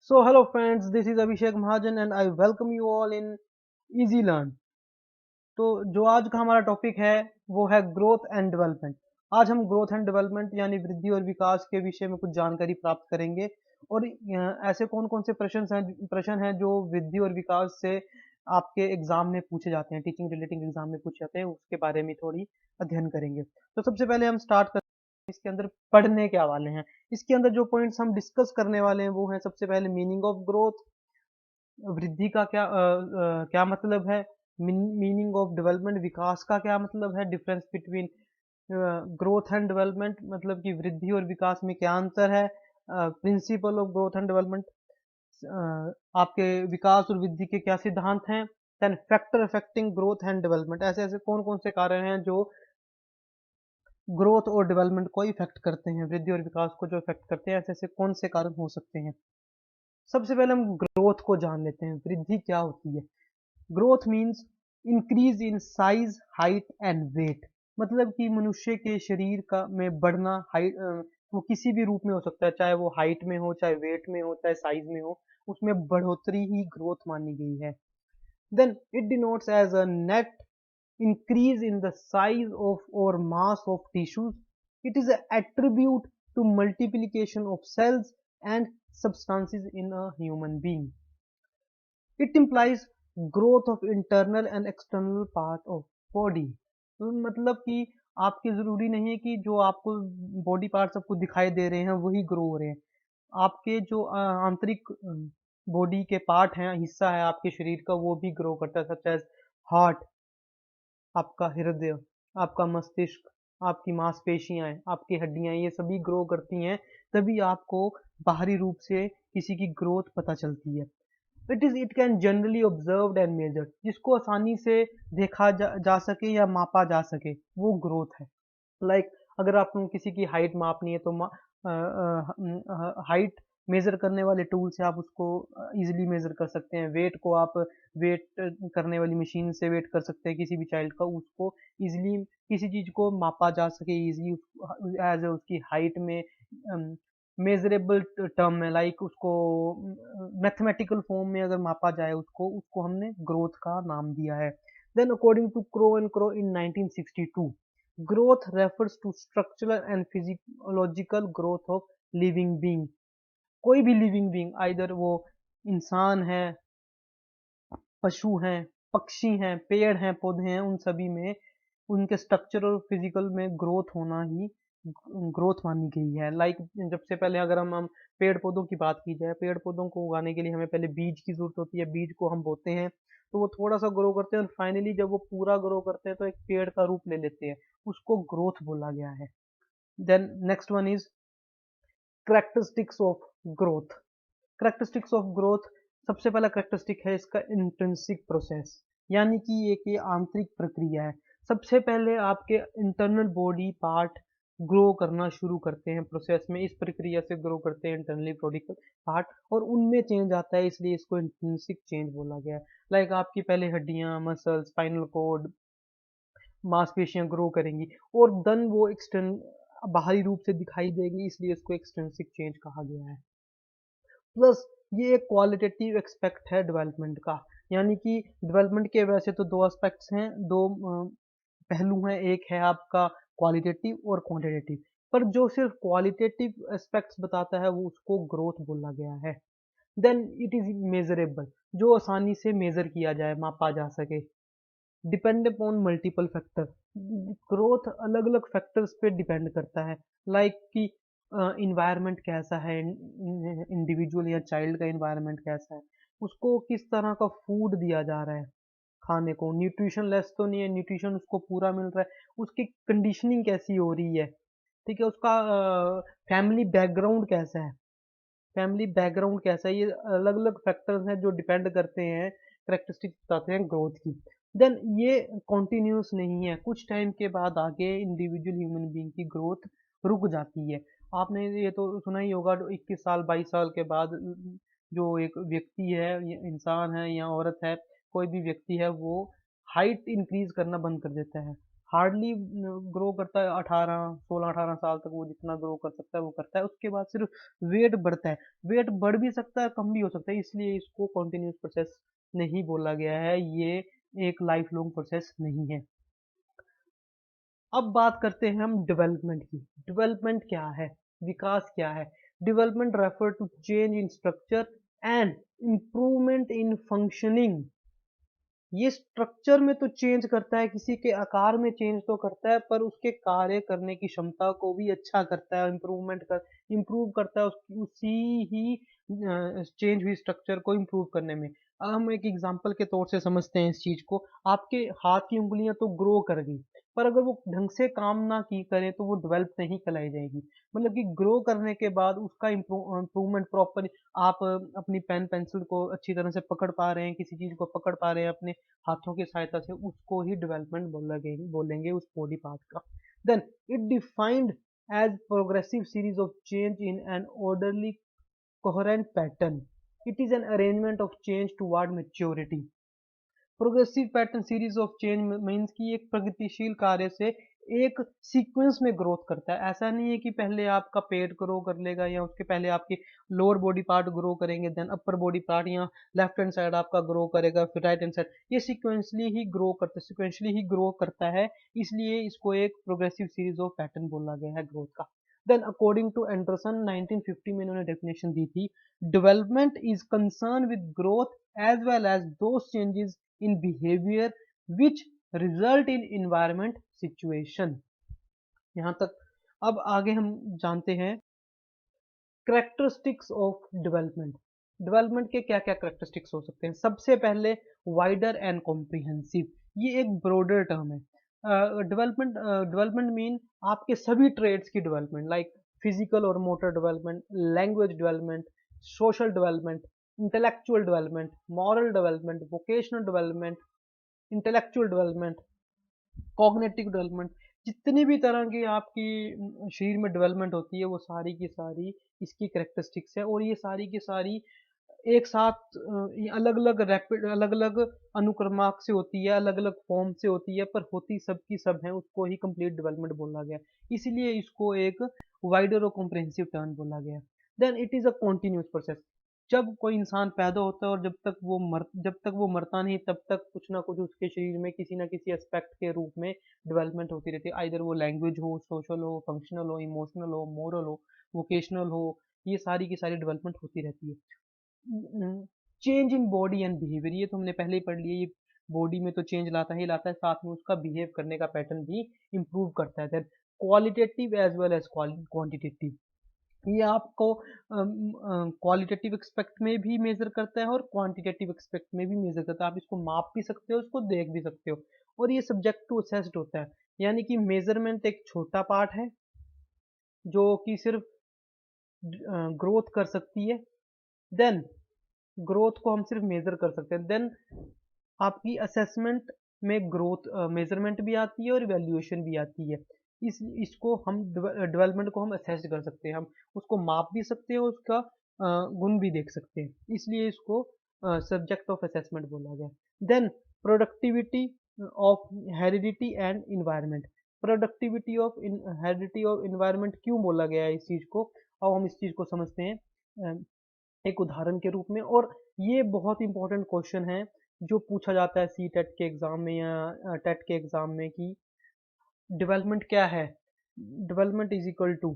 So hello friends, this is Abhishek Mahajan and I welcome you all in Easy Learn। तो जो आज का हमारा टॉपिक है वो है ग्रोथ एंड डेवलपमेंट। आज हम ग्रोथ एंड डेवलपमेंट यानी वृद्धि और विकास के विषय में कुछ जानकारी प्राप्त करेंगे और ऐसे कौन कौन से प्रश्न हैं जो वृद्धि और विकास से आपके एग्जाम में पूछे जाते हैं, टीचिंग रिलेटिंग एग्जाम में पूछे जाते हैं, उसके बारे में थोड़ी अध्ययन करेंगे। तो सबसे पहले हम स्टार्ट करते हैं इसके अंदर पढ़ने क्या वाले हैं। इसके अंदर जो पॉइंट्स हम डिस्कस करने वाले हैं वो है सबसे पहले मीनिंग ऑफ ग्रोथ, वृद्धि का क्या मतलब है, मीनिंग ऑफ डेवलपमेंट, विकास का क्या मतलब है, difference between growth and development मतलब कि वृद्धि और विकास में क्या अंतर है, principle of growth and development, आपके विकास और वृद्धि के क्या सिद्धांत हैं, then factor affecting growth and development, ऐसे ऐसे कौन कौन से कारण हैं जो ग्रोथ और डेवलपमेंट को इफेक्ट करते हैं, वृद्धि और विकास को जो इफेक्ट करते हैं, ऐसे ऐसे कौन से कारण हो सकते हैं। सबसे पहले हम ग्रोथ को जान लेते हैं, वृद्धि क्या होती है। Growth means increase in size, height and weight, मतलब कि मनुष्य के शरीर का में बढ़ना, हाइट वो किसी भी रूप में हो सकता है, चाहे वो हाइट में हो, चाहे वेट में हो, चाहे साइज में हो, उसमें बढ़ोतरी ही ग्रोथ मानी गई है। Then it denotes as a net increase in the size of or mass of tissues. It is an attribute to multiplication of cells and substances in a human being. It implies growth of internal and external part of body। तो मतलब कि आपके जरूरी नहीं है कि जो आपको बॉडी पार्ट आपको दिखाई दे रहे हैं वही ग्रो हो रहे हैं। आपके जो आंतरिक बॉडी के पार्ट हैं, हिस्सा है आपके शरीर का, वो भी ग्रो करता है, सच एज हार्ट, आपका हृदय, आपका मस्तिष्क, आपकी मांसपेशियां, आपकी हड्डियां, ये सभी ग्रो करती हैं, तभी आपको बाहरी रूप से किसी की ग्रोथ पता चलती है। It can generally observed and measured, जिसको आसानी से देखा जा सके या मापा जा सके, वो ग्रोथ है। लाइक अगर आपको किसी की हाइट मापनी है तो हाइट मेजर करने वाले टूल से आप उसको इजीली मेजर कर सकते हैं। वेट को आप वेट करने वाली मशीन से वेट कर सकते हैं किसी भी चाइल्ड का, उसको इजीली किसी चीज को मापा जा सके इजीली एज उसकी हाइट में मेजरेबल टर्म में, लाइक उसको मैथमेटिकल फॉर्म में अगर मापा जाए उसको उसको हमने ग्रोथ का नाम दिया है। Then according to Crow and Crow in 1962, growth refers to structural and physiological growth of living being। कोई भी लिविंग बीइंग, आइदर वो इंसान है, पशु हैं, पक्षी हैं, पेड़ हैं, पौधे हैं, उन सभी में उनके स्ट्रक्चरल और फिजिकल में ग्रोथ होना ही ग्रोथ मानी गई है। लाइक जब से पहले अगर हम पेड़ पौधों की बात की जाए, पेड़ पौधों को उगाने के लिए हमें पहले बीज की जरूरत होती है, बीज को हम बोते हैं तो वो थोड़ा सा ग्रो करते हैं और फाइनली जब वो पूरा ग्रो करते हैं तो एक पेड़ का रूप ले लेते हैं, उसको ग्रोथ बोला गया है। Then next one is characteristics of growth. Characteristics of growth, सबसे पहला करेक्टरिस्टिक है इसका इंट्रिंसिक प्रोसेस, यानी कि ये आंतरिक प्रक्रिया है। सबसे पहले आपके इंटरनल बॉडी पार्ट ग्रो करना शुरू करते हैं, प्रोसेस में इस प्रक्रिया से ग्रो करते हैं इंटरनली बॉडी पार्ट, और उनमें चेंज आता है, इसलिए इसको इंट्रिंसिक चेंज बोला गया है। लाइक आपकी पहले हड्डियां, मसल, स्पाइनल कोड, मांसपेशियां ग्रो करेंगी और देन वो एक्सटर्न बाहरी रूप से दिखाई देगी, इसलिए इसको एक्सटेंसिव चेंज कहा गया है। प्लस ये एक क्वालिटेटिव एक्सपेक्ट है डेवलपमेंट का, यानी कि डेवलपमेंट के वैसे तो दो एस्पेक्ट्स हैं, दो पहलू हैं, एक है आपका क्वालिटेटिव और क्वांटिटेटिव, पर जो सिर्फ क्वालिटेटिव एस्पेक्ट्स बताता है वो उसको ग्रोथ बोला गया है। देन इट इज मेजरेबल, जो आसानी से मेजर किया जाए, मापा जा सके। Depend upon multiple factor, growth अलग अलग फैक्टर्स पे डिपेंड करता है। लाइक कि इन्वायरमेंट कैसा है, इंडिविजुअल या चाइल्ड का इन्वायरमेंट कैसा है, उसको किस तरह का फूड दिया जा रहा है खाने को, न्यूट्रिशन लेस तो नहीं है, न्यूट्रिशन उसको पूरा मिल रहा है, उसकी कंडीशनिंग कैसी हो रही है, ठीक है, उसका फैमिली बैकग्राउंड कैसा है, फैमिली बैकग्राउंड कैसा है, ये अलग अलग फैक्टर्स हैं जो डिपेंड करते हैं, करेक्टरिस्टिक्स बताते हैं ग्रोथ की। देन ये कॉन्टिन्यूस नहीं है, कुछ टाइम के बाद आगे इंडिविजुअल ह्यूमन बीइंग की ग्रोथ रुक जाती है। आपने ये तो सुना ही होगा, 21 साल 22 साल के बाद जो एक व्यक्ति है, इंसान है या औरत है, कोई भी व्यक्ति है, वो हाइट इंक्रीज करना बंद कर देता है, हार्डली ग्रो करता है 16-18 साल तक, वो जितना ग्रो कर सकता है वो करता है, उसके बाद सिर्फ वेट बढ़ता है। वेट बढ़ भी सकता है, कम भी हो सकता है, इसलिए इसको कॉन्टिन्यूस प्रोसेस नहीं बोला गया है, ये एक लाइफ लॉन्ग प्रोसेस नहीं है। अब बात करते हैं हम डेवलपमेंट की। डेवलपमेंट क्या है, विकास क्या है? Development refer to change in structure and improvement in functioning. ये स्ट्रक्चर में तो चेंज करता है, किसी के आकार में चेंज तो करता है, पर उसके कार्य करने की क्षमता को भी अच्छा करता है, इम्प्रूव करता है उसी ही चेंज हुई स्ट्रक्चर को इम्प्रूव करने में। अब हम एक एग्जांपल के तौर से समझते हैं इस चीज को। आपके हाथ की उंगलियां तो ग्रो कर गई, पर अगर वो ढंग से काम ना की करे तो वो डेवलप नहीं कहलाई जाएगी। मतलब कि ग्रो करने के बाद उसका इम्प्रूवमेंट प्रॉपर, आप अपनी पेन पेंसिल को अच्छी तरह से पकड़ पा रहे हैं, किसी चीज को पकड़ पा रहे हैं अपने हाथों की सहायता से, उसको ही डेवलपमेंट बोलेंगे उस बॉडी पार्ट का। Then it defined as progressive series of change in an orderly coherent pattern. It is an arrangement of change toward maturity. Progressive pattern series of change means कि एक प्रगतिशील कार्य से एक सीक्वेंस में ग्रोथ करता है। ऐसा नहीं है कि पहले आपका पेट ग्रो कर लेगा या उसके पहले आपकी लोअर बॉडी पार्ट ग्रो करेंगे, देन अपर बॉडी पार्ट या लेफ्ट हैंड साइड आपका ग्रो करेगा, फिर राइट हैंड साइड। ये सिक्वेंशली ही ग्रो करता है, इसलिए इसको एक प्रोग्रेसिव सीरीज ऑफ पैटर्न बोला गया है ग्रोथ का। देन अकॉर्डिंग टू एंडरसन 1950 में इन्होंने डेफिनेशन दी थी, development is concern with growth as well as those changes in behavior which result in environment situation। यहां तक। अब आगे हम जानते हैं करेक्टरिस्टिक्स ऑफ डेवलपमेंट। डेवलपमेंट के क्या क्या करेक्टरिस्टिक्स हो सकते हैं? सबसे पहले वाइडर एंड कॉम्प्रिहेंसिव, ये एक ब्रॉडर टर्म है। डेवलपमेंट मीन आपके सभी ट्रेड्स की डेवलपमेंट, लाइक फिजिकल और motor development, language development, social development, intellectual development, moral development, vocational development, intellectual development, cognitive development. जितनी भी तरह की आपकी शरीर में डेवलपमेंट होती है वो सारी की सारी इसकी करेक्टरिस्टिक्स है, और ये सारी की सारी एक साथ अलग अलग रैपिड, अलग अलग अनुक्रमांक से होती है, अलग अलग फॉर्म से होती है, पर होती सब की सब है, उसको ही कंप्लीट डेवलपमेंट बोला गया। इसीलिए इसको एक वाइडर और कॉम्प्रिहेंसिव टर्म बोला गया। Then it is a continuous process. जब कोई इंसान पैदा होता है और जब तक वो मरता नहीं, तब तक कुछ ना कुछ उसके शरीर में किसी ना किसी एस्पेक्ट के रूप में डेवलपमेंट होती रहती है। आइदर वो लैंग्वेज हो, सोशल हो, फंक्शनल हो, इमोशनल हो, मोरल हो, वोकेशनल हो, ये सारी की सारी डेवलपमेंट होती रहती है। Change in body and behaviour, ये तो हमने पहले ही पढ़ लिया, ये बॉडी में तो चेंज लाता ही लाता है, साथ में उसका बिहेव करने का पैटर्न भी इम्प्रूव करता है। Then qualitative as well as quantitative, ये आपको क्वालिटेटिव एक्सपेक्ट में भी मेजर करता है और क्वांटिटेटिव एक्सपेक्ट में भी मेजर करता है। आप इसको माप भी सकते हो, इसको देख भी सकते हो, और ये सब्जेक्ट टू असेस्ड होता है। यानी कि मेजरमेंट एक छोटा पार्ट है जो कि सिर्फ ग्रोथ कर सकती है। देन ग्रोथ को हम सिर्फ मेजर कर सकते हैं। देन आपकी असेसमेंट में ग्रोथ मेजरमेंट भी आती है और वैल्यूएशन भी आती है। इसको हम डेवलपमेंट को हम असेस कर सकते हैं, हम उसको माप भी सकते हैं, उसका गुण भी देख सकते हैं, इसलिए इसको सब्जेक्ट ऑफ असेसमेंट बोला गया। Then productivity of heredity and environment. Productivity of heredity और इन्वायरमेंट क्यों बोला गया है इस चीज को? अब हम इस चीज को समझते हैं एक उदाहरण के रूप में, और ये बहुत इंपॉर्टेंट क्वेश्चन है जो पूछा जाता है सी टेट के एग्जाम में या टेट के एग्जाम में, कि डेवलपमेंट क्या है? Development is equal to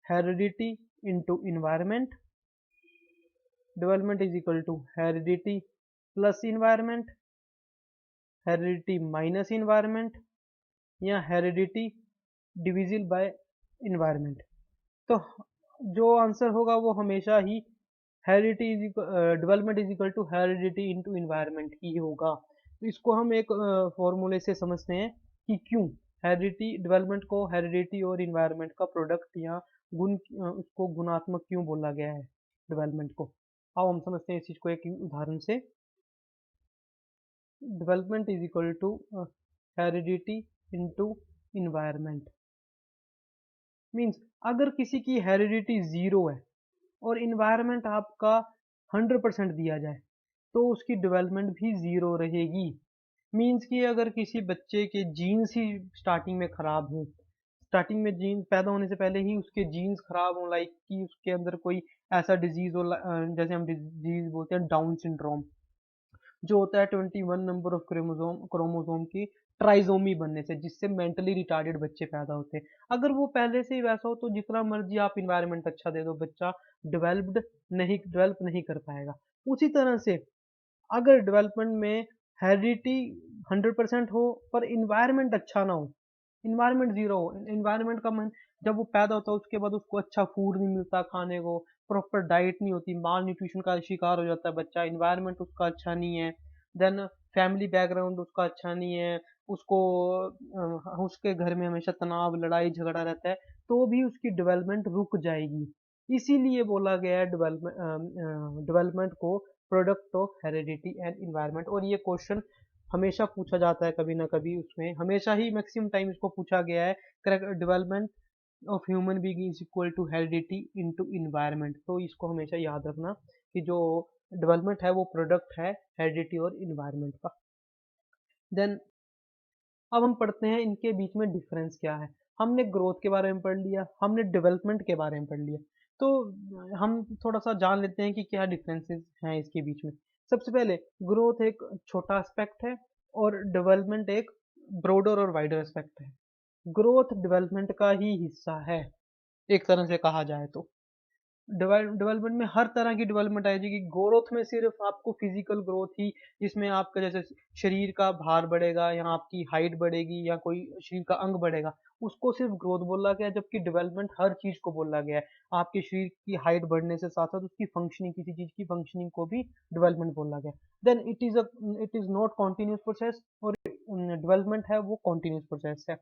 heredity into environment, development is equal to heredity plus environment, heredity minus environment, या हेरिडिटी डिविजिबल बाय इन्वायरमेंट। तो जो आंसर होगा वो हमेशा ही heredity development is equal to heredity into environment ही होगा। तो इसको हम एक फॉर्मूले से समझते हैं कि क्यों हेरिडिटी, डेवलपमेंट को हेरिडिटी और इन्वायरमेंट का प्रोडक्ट या गुण, उसको गुणात्मक क्यों बोला गया है डेवलपमेंट को। अब हम समझते हैं इस चीज को एक उदाहरण से। Development is equal to heredity into environment means अगर किसी की हेरिडिटी 0 है और इन्वायरमेंट आपका 100% दिया जाए तो उसकी डेवलपमेंट भी 0 रहेगी। मीन्स कि अगर किसी बच्चे के जीन्स ही स्टार्टिंग में खराब हो, स्टार्टिंग में जीन्स पैदा होने से पहले ही उसके जीन्स खराब हो, लाइक कि उसके अंदर कोई ऐसा डिजीज हो, जैसे हम डिजीज बोलते हैं डाउन सिंड्रोम, जो होता है 21 नंबर ऑफ क्रोमोसोम की ट्राइजोमी बनने से, जिससे मेंटली रिटार्डेड बच्चे पैदा होते हैं। अगर वो पहले से ही वैसा हो तो जितना मर्जी आप इन्वायरमेंट अच्छा दे दो, बच्चा डेवलप नहीं कर पाएगा। उसी तरह से अगर डेवलपमेंट में हेरिडिटी 100% हो पर इन्वायरमेंट अच्छा ना हो, इन्वायरमेंट जीरो हो, इन्वायरमेंट का मन, जब वो पैदा होता है उसके बाद उसको अच्छा फूड नहीं मिलता खाने को, प्रॉपर डाइट नहीं होती, माल न्यूट्रिशन का शिकार हो जाता है बच्चा, इन्वायरमेंट उसका अच्छा नहीं है, देन फैमिली बैकग्राउंड उसका अच्छा नहीं है, उसको उसके घर में हमेशा तनाव लड़ाई झगड़ा रहता है, तो भी उसकी डेवलपमेंट रुक जाएगी। इसीलिए बोला गया है डेवलपमेंट को product of heredity and environment. और ये क्वेश्चन हमेशा पूछा जाता है कभी ना कभी, उसमें हमेशा ही मैक्सिमम टाइम इसको पूछा गया है। Correct, development of human being is equal to heredity into environment. तो इसको हमेशा याद रखना कि जो डेवलपमेंट है वो प्रोडक्ट है हेरिडिटी और इन्वायरमेंट का। देन अब हम पढ़ते हैं इनके बीच में डिफरेंस क्या है। हमने ग्रोथ के बारे में पढ़ लिया, हमने डेवलपमेंट के बारे में पढ़ लिया, तो हम थोड़ा सा जान लेते हैं कि क्या डिफरेंसेस हैं इसके बीच में। सबसे पहले ग्रोथ एक छोटा एस्पेक्ट है और डेवलपमेंट एक ब्रॉडर और वाइडर एस्पेक्ट है। ग्रोथ डेवलपमेंट का ही हिस्सा है एक तरह से कहा जाए तो। डेवलपमेंट में हर तरह की डेवलपमेंट आ जाएगी। ग्रोथ में सिर्फ आपको फिजिकल ग्रोथ ही, जिसमें आपका जैसे शरीर का भार बढ़ेगा या आपकी हाइट बढ़ेगी या कोई शरीर का अंग बढ़ेगा, उसको सिर्फ ग्रोथ बोला गया है। जबकि डेवलपमेंट हर चीज को बोला गया है। आपके शरीर की हाइट बढ़ने से साथ साथ उसकी फंक्शनिंग, किसी चीज की फंक्शनिंग को भी डेवलपमेंट बोला गया है। Then it is not continuous process, और डेवलपमेंट है वो कॉन्टिन्यूस प्रोसेस है।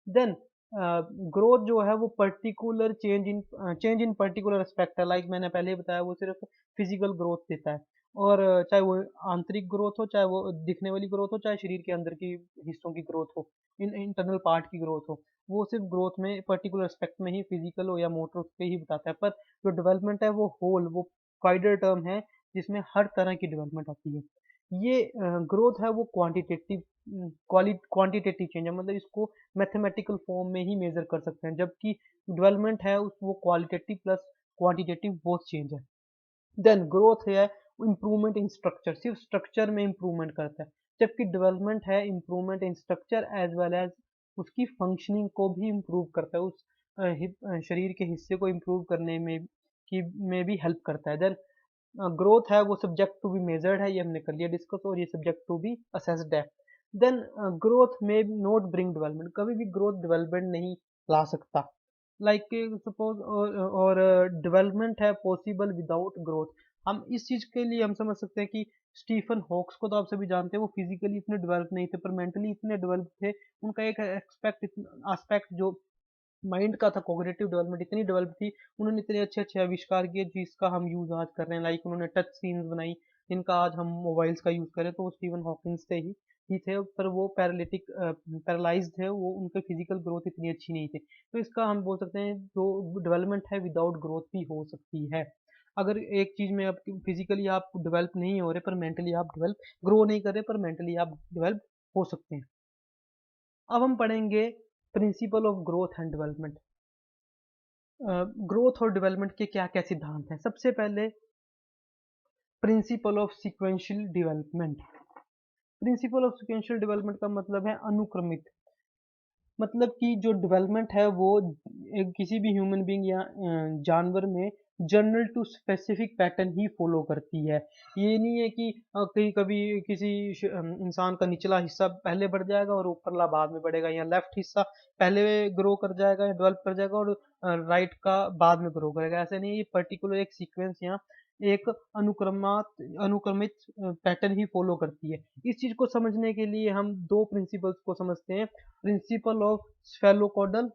देन ग्रोथ जो है वो particular change in particular aspect है, लाइक मैंने पहले ही बताया, वो सिर्फ फिजिकल ग्रोथ देता है। और चाहे वो आंतरिक ग्रोथ हो, चाहे वो दिखने वाली ग्रोथ हो, चाहे शरीर के अंदर की हिस्सों की ग्रोथ हो, इंटरनल पार्ट की ग्रोथ हो, वो सिर्फ ग्रोथ में पर्टिकुलर एस्पेक्ट में ही, फिजिकल हो या मोटर, उस पे ही बताता है। पर जो डेवलपमेंट है वो होल, वो वाइडर टर्म है, जिसमें हर तरह की डेवलपमेंट आती है। ये ग्रोथ है वो क्वांटिटेटिव चेंज है, मतलब इसको मैथमेटिकल फॉर्म में ही मेजर कर सकते हैं। जबकि डेवलपमेंट है उस वो qualitative plus quantitative both change है। देन ग्रोथ है इम्प्रूवमेंट इन स्ट्रक्चर, सिर्फ स्ट्रक्चर में इम्प्रूवमेंट करता है। जबकि डेवलपमेंट है improvement in structure as well as उसकी फंक्शनिंग को भी इम्प्रूव करता है, उस शरीर के हिस्से को इम्प्रूव करने में भी हेल्प करता है। देन ग्रोथ है वो सब्जेक्ट टू बी मेजर्ड है, ये हमने कर लिया डिस्कस, और ये सब्जेक्ट टू बी असेस्ड है। देन ग्रोथ में नॉट ब्रिंग डेवलपमेंट, कभी भी ग्रोथ डेवलपमेंट नहीं ला सकता। लाइक सपोज, और डेवलपमेंट है पॉसिबल विदाउट ग्रोथ। हम इस चीज के लिए हम समझ सकते हैं कि स्टीफन हॉक्स को तो आप सभी जानते हैं, वो फिजिकली इतने डेवलप नहीं थे पर मेंटली इतने डेवलप थे। उनका एक एस्पेक्ट जो माइंड का था, कॉग्निटिव डेवलपमेंट इतनी डेवलप थी, उन्होंने इतने अच्छे अच्छे आविष्कार किए जिसका हम यूज आज कर रहे हैं। लाइक उन्होंने टच स्क्रीन्स बनाई जिनका आज हम मोबाइल्स का यूज करें, तो वो स्टीवन हॉकिंस ही थे, पर वो पैरालाइज थे, वो उनके फिजिकल ग्रोथ इतनी अच्छी नहीं थी। तो इसका हम बोल सकते हैं जो डेवलपमेंट है विदाउट ग्रोथ भी हो सकती है। अगर एक चीज में आप फिजिकली आप डेवलप नहीं हो रहे पर मेंटली आप डेवलप, ग्रो नहीं कर रहे पर मेंटली आप डेवलप हो सकते हैं। अब हम पढ़ेंगे principal of growth and development. Growth और डेवलपमेंट के क्या क्या सिद्धांत हैं। सबसे पहले principle of sequential development. Principle of sequential development का मतलब है अनुक्रमित, मतलब कि जो डेवलपमेंट है वो एक किसी भी ह्यूमन बीइंग या जानवर में जनरल टू स्पेसिफिक पैटर्न ही फॉलो करती है। ये नहीं है कि कहीं कभी किसी इंसान का निचला हिस्सा पहले बढ़ जाएगा और ऊपरला बाद में बढ़ेगा, या लेफ्ट हिस्सा पहले ग्रो कर जाएगा या डेवलप कर जाएगा और राइट का बाद में ग्रो करेगा, ऐसे नहीं। ये पर्टिकुलर एक सीक्वेंस यहाँ एक अनुक्रमित पैटर्न ही फॉलो करती है। इस चीज को समझने के लिए हम दो प्रिंसिपल्स को समझते हैं। Principle of cephalocaudal,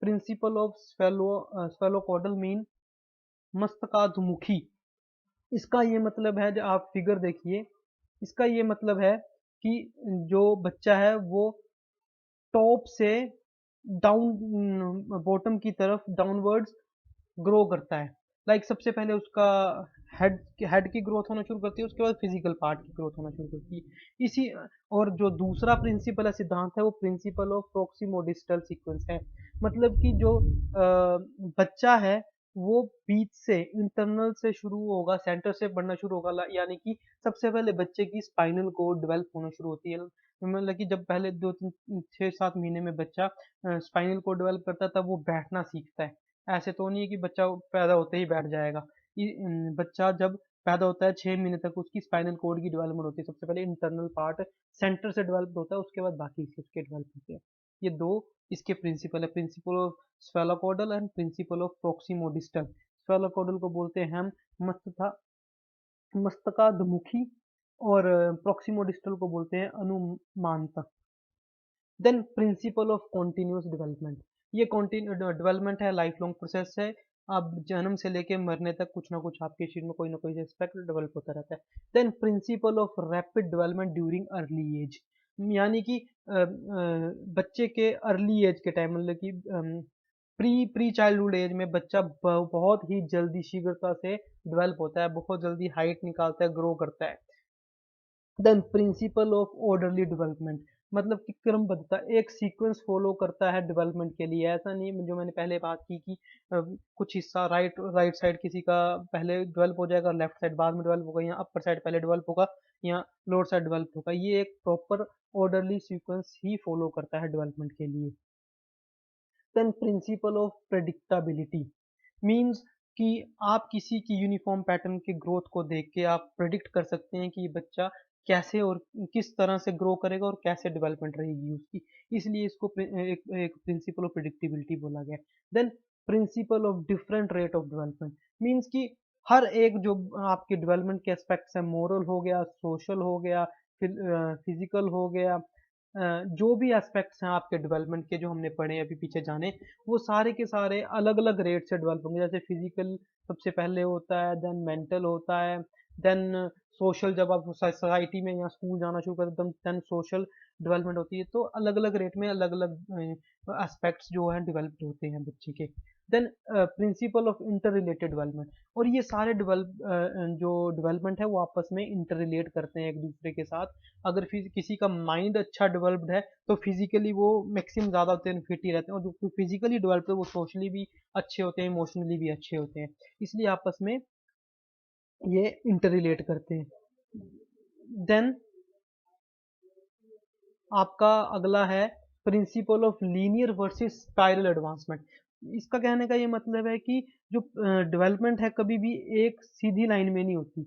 principle of cephalocaudal mean मस्तकाधुमुखी। इसका ये मतलब है, जो आप फिगर देखिए, इसका ये मतलब है कि जो बच्चा है वो टॉप से डाउन, बॉटम की तरफ डाउनवर्ड्स ग्रो करता है। लाइक सबसे पहले उसका हेड हेड की ग्रोथ होना शुरू करती है, उसके बाद फिजिकल पार्ट की ग्रोथ होना शुरू करती है इसी। और जो दूसरा प्रिंसिपल है, सिद्धांत है, वो प्रिंसिपल ऑफ प्रोक्सिमो डिस्टल सीक्वेंस है। मतलब कि जो बच्चा है वो बीच से, इंटरनल से शुरू होगा, सेंटर से बढ़ना शुरू होगा, यानी कि सबसे पहले बच्चे की स्पाइनल कोड डेवलप होना शुरू होती है। मतलब कि जब पहले 2 3 6 7 महीने में बच्चा स्पाइनल कोड डेवलप करता है, तब वो बैठना सीखता है। ऐसे तो नहीं है कि बच्चा पैदा होते ही बैठ जाएगा। बच्चा जब पैदा होता है 6 महीने तक उसकी स्पाइनल कोड की डेवलपमेंट होती है। सबसे पहले इंटरनल पार्ट सेंटर से डेवलप होता है, उसके बाद बाकी हिस्से उसके डेवलप होते हैं। ये दो इसके प्रिंसिपल है, principle of cephalocaudal and principle of proximodistal. Cephalocaudal को बोलते हैं हम मस्तका मस्तकाधमुखी, और प्रोक्सिमोडिस्टल को बोलते हैं अनुमानता। Then principle of continuous development. ये कॉन्टिन्यू डेवलपमेंट है, लाइफ लॉन्ग प्रोसेस है। आप जन्म से लेके मरने तक कुछ ना कुछ आपके शरीर में कोई ना कोई एस्पेक्ट डेवलप होता रहता है। Then principle of rapid development during early age. यानी कि बच्चे के अर्ली एज के टाइम, मतलब कि प्री प्री चाइल्डहुड एज में बच्चा बहुत ही जल्दी शीघ्रता से डेवलप होता है, बहुत जल्दी हाइट निकालता है, ग्रो करता है। Then principle of orderly development, मतलब कि क्रमबद्धता, एक सीक्वेंस फॉलो करता है डेवलपमेंट के लिए। ऐसा नहीं, जो मैंने पहले बात की कि कुछ हिस्सा राइट राइट साइड किसी का पहले डेवलप हो जाएगा, लेफ्ट साइड बाद में डेवलप होगा, या अपर साइड पहले डेवलप होगा, या लोअर साइड डेवलप होगा। ये एक प्रॉपर ऑर्डरली सीक्वेंस ही फॉलो करता है डेवलपमेंट के लिए। Then principle of predictability means कि आप किसी की यूनिफॉर्म पैटर्न की ग्रोथ को देख के आप प्रेडिक्ट कर सकते हैं कि बच्चा कैसे और किस तरह से ग्रो करेगा और कैसे डेवलपमेंट रहेगी उसकी। इसलिए इसको एक प्रिंसिपल ऑफ प्रिडिक्टिबिलिटी बोला गया। Then principle of different rate of development means कि हर एक जो आपके डेवलपमेंट के एस्पेक्ट्स हैं, मोरल हो गया, सोशल हो गया, फिजिकल हो गया, जो भी एस्पेक्ट्स हैं आपके डेवलपमेंट के जो हमने पढ़े अभी पीछे जाने, वो सारे के सारे अलग अलग रेट से डेवलप होंगे। जैसे फिजिकल सबसे पहले होता है, देन मेंटल होता है, देन सोशल, जब आप सोसाइटी में या स्कूल जाना शुरू करते हैं देन सोशल डेवलपमेंट होती है। तो अलग अलग रेट में अलग अलग एस्पेक्ट्स जो है डेवलप्ड होते हैं बच्चे के। Then principle of inter related development, और ये सारे जो डेवलपमेंट है वो आपस में इंटर रिलेट करते हैं एक दूसरे के साथ। अगर किसी का माइंड अच्छा डेवलप्ड है तो फिजिकली वो मैक्सिमम ज़्यादा फिट ही रहते हैं, और जो फिजिकली डेवलप्ड है वो सोशली भी अच्छे होते हैं, इमोशनली भी अच्छे होते हैं। इसलिए आपस में ये इंटर रिलेट करते हैं। देन आपका अगला है principle of linear versus spiral advancement. इसका कहने का ये मतलब है कि जो डेवलपमेंट है कभी भी एक सीधी लाइन में नहीं होती,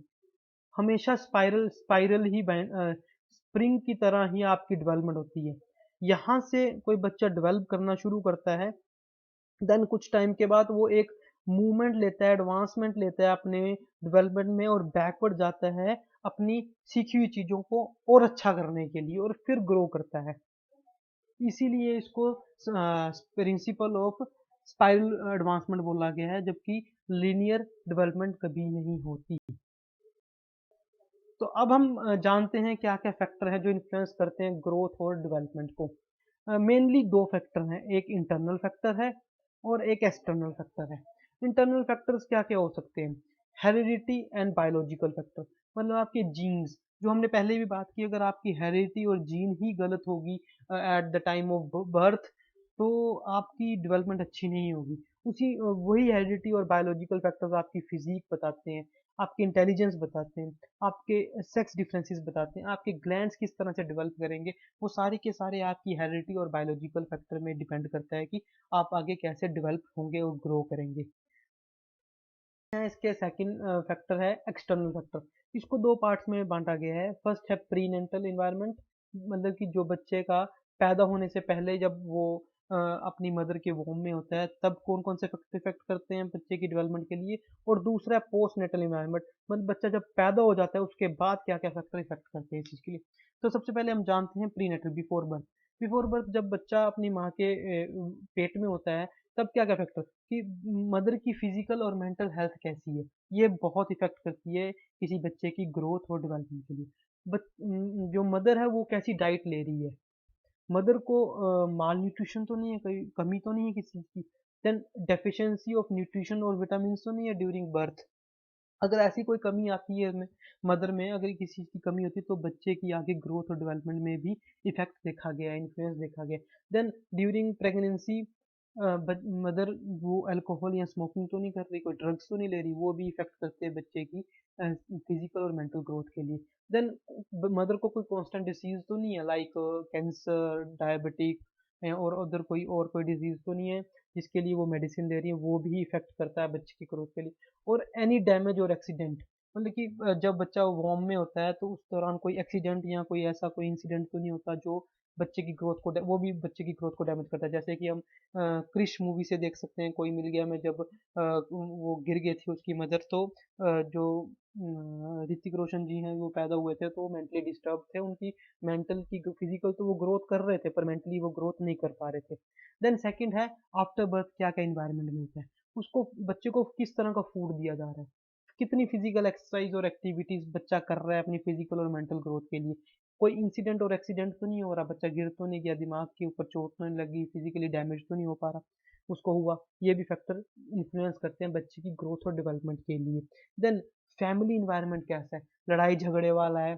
हमेशा स्पाइरल स्पाइरल ही स्प्रिंग की तरह ही आपकी डेवलपमेंट होती है। यहाँ से कोई बच्चा डेवलप करना शुरू करता है, देन कुछ टाइम के बाद वो एक मूवमेंट लेता है, एडवांसमेंट लेता है अपने डेवलपमेंट में, और बैकवर्ड जाता है अपनी सीखी हुई चीज़ों को और अच्छा करने के लिए, और फिर ग्रो करता है। इसीलिए इसको प्रिंसिपल ऑफ स्पाइरल एडवांसमेंट बोला गया है, जबकि लीनियर डेवलपमेंट कभी नहीं होती। तो अब हम जानते हैं क्या क्या फैक्टर हैं जो इन्फ्लुएंस करते हैं ग्रोथ और डेवलपमेंट को। मेनली दो फैक्टर हैं, एक इंटरनल फैक्टर है और एक एक्सटर्नल फैक्टर है। इंटरनल फैक्टर्स क्या क्या हो सकते हैं? हेरिडिटी एंड बायोलॉजिकल फैक्टर, मतलब आपके जीन्स, जो हमने पहले भी बात की, अगर आपकी हेरिडिटी और जीन ही गलत होगी at the time of birth, तो आपकी डेवलपमेंट अच्छी नहीं होगी। वही हेरिडिटी और बायोलॉजिकल फैक्टर्स आपकी फिजिक बताते हैं, आपके इंटेलिजेंस बताते हैं, आपके सेक्स डिफरेंसेस बताते हैं, आपके ग्लैंड्स किस तरह से डेवलप करेंगे। वो सारे के सारे आपकी हेरिडिटी और बायोलॉजिकल फैक्टर में डिपेंड करता है कि आप आगे कैसे डेवलप होंगे और ग्रो करेंगे। इसके सेकंड फैक्टर है एक्सटर्नल फैक्टर। इसको दो पार्ट्स में बांटा गया है। फर्स्ट है प्रीनेंटल एनवायरनमेंट, मतलब कि जो बच्चे का पैदा होने से पहले जब वो अपनी मदर के वोम में होता है, तब कौन कौन से फैक्टर इफेक्ट करते हैं बच्चे की डेवलपमेंट के लिए। और दूसरा है पोस्ट नेटल एनवायरनमेंट, मतलब बच्चा जब पैदा हो जाता है उसके बाद क्या क्या फैक्टर इफेक्ट करते हैं इस चीज़ के लिए। तो सबसे पहले हम जानते हैं prenatal, before birth. Before birth जब बच्चा अपनी माँ के पेट में होता है, तब क्या क्या फैक्टर कि मदर की फिजिकल और मेंटल हेल्थ कैसी है, ये बहुत इफेक्ट करती है किसी बच्चे की ग्रोथ और डेवलपमेंट के लिए। जो मदर है वो कैसी डाइट ले रही है, मदर को माल न्यूट्रिशन तो नहीं है, कोई कमी तो नहीं है किसी चीज़ की, देन डेफिशिएंसी ऑफ न्यूट्रिशन और विटामिन तो नहीं है ड्यूरिंग बर्थ। अगर ऐसी कोई कमी आती है मदर में, अगर किसी चीज़ की कमी होती है तो बच्चे की आगे ग्रोथ और डेवलपमेंट में भी इफेक्ट देखा गया है, इन्फ्लुएंस देखा गया है। देन ड्यूरिंग प्रेगनेंसी मदर वो अल्कोहल या स्मोकिंग तो नहीं कर रही, कोई ड्रग्स तो नहीं ले रही, वो भी इफेक्ट करते हैं बच्चे की फिजिकल और मेंटल ग्रोथ के लिए। देन मदर को कोई कांस्टेंट डिसीज तो नहीं है, लाइक कैंसर, डायबिटिक और अदर कोई डिजीज तो नहीं है जिसके लिए वो मेडिसिन ले रही है, वो भी इफेक्ट करता है बच्चे की ग्रोथ के लिए। और एनी डैमेज और एक्सीडेंट, मतलब कि जब बच्चा वॉर्म में होता है तो उस दौरान कोई एक्सीडेंट या कोई ऐसा कोई इंसिडेंट तो नहीं होता जो बच्चे की ग्रोथ को वो भी बच्चे की ग्रोथ को डैमेज करता है। जैसे कि हम क्रिश मूवी से देख सकते हैं, कोई मिल गया में जब वो गिर गए थे उसकी मदर, तो जो ऋतिक रोशन जी हैं वो पैदा हुए थे तो मेंटली डिस्टर्ब थे, उनकी मेंटल की फिजिकल तो वो ग्रोथ कर रहे थे पर मेंटली वो ग्रोथ नहीं कर पा रहे थे। देन सेकंड है आफ्टर बर्थ क्या क्या इन्वायरमेंट मिलता है उसको, बच्चे को किस तरह का फूड दिया जा रहा है, कितनी फिजिकल एक्सरसाइज और एक्टिविटीज बच्चा कर रहा है अपनी फिजिकल और मेंटल ग्रोथ के लिए। कोई इंसिडेंट और एक्सीडेंट तो नहीं हो रहा, बच्चा गिर तो नहीं गया, दिमाग के ऊपर चोट तो नहीं लगी, फिजिकली डैमेज तो नहीं हो पा रहा उसको हुआ। ये भी फैक्टर इन्फ्लुएंस करते हैं बच्चे की ग्रोथ और डेवलपमेंट के लिए। देन फैमिली इन्वायरमेंट कैसा है, लड़ाई झगड़े वाला है,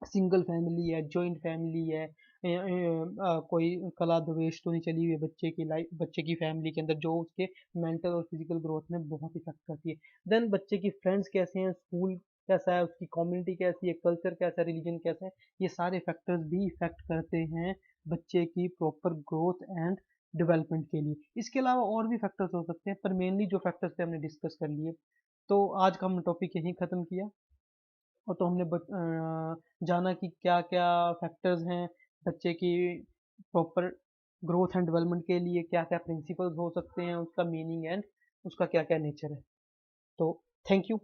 सिंगल फैमिली है, जॉइंट फैमिली है, कोई कला द्वेष तो नहीं चली हुई है बच्चे की लाइफ, बच्चे की फैमिली के अंदर, जो उसके मेंटल और फिजिकल ग्रोथ में बहुत इफेक्ट करती है। देन बच्चे की फ्रेंड्स कैसे हैं, स्कूल कैसा है, उसकी कम्युनिटी कैसी है, कल्चर कैसा है, रिलीजन कैसा है, ये सारे फैक्टर्स भी इफेक्ट करते हैं बच्चे की प्रॉपर ग्रोथ एंड डेवलपमेंट के लिए। इसके अलावा और भी फैक्टर्स हो सकते हैं पर मेनली जो फैक्टर्स थे हमने डिस्कस कर लिए। तो आज का हम टॉपिक यहीं ख़त्म किया, और तो हमने जाना कि क्या-क्या फैक्टर्स हैं बच्चे की प्रॉपर ग्रोथ एंड डेवलपमेंट के लिए, क्या-क्या प्रिंसिपल्स हो सकते हैं, उसका मीनिंग एंड उसका क्या-क्या नेचर है। तो थैंक यू।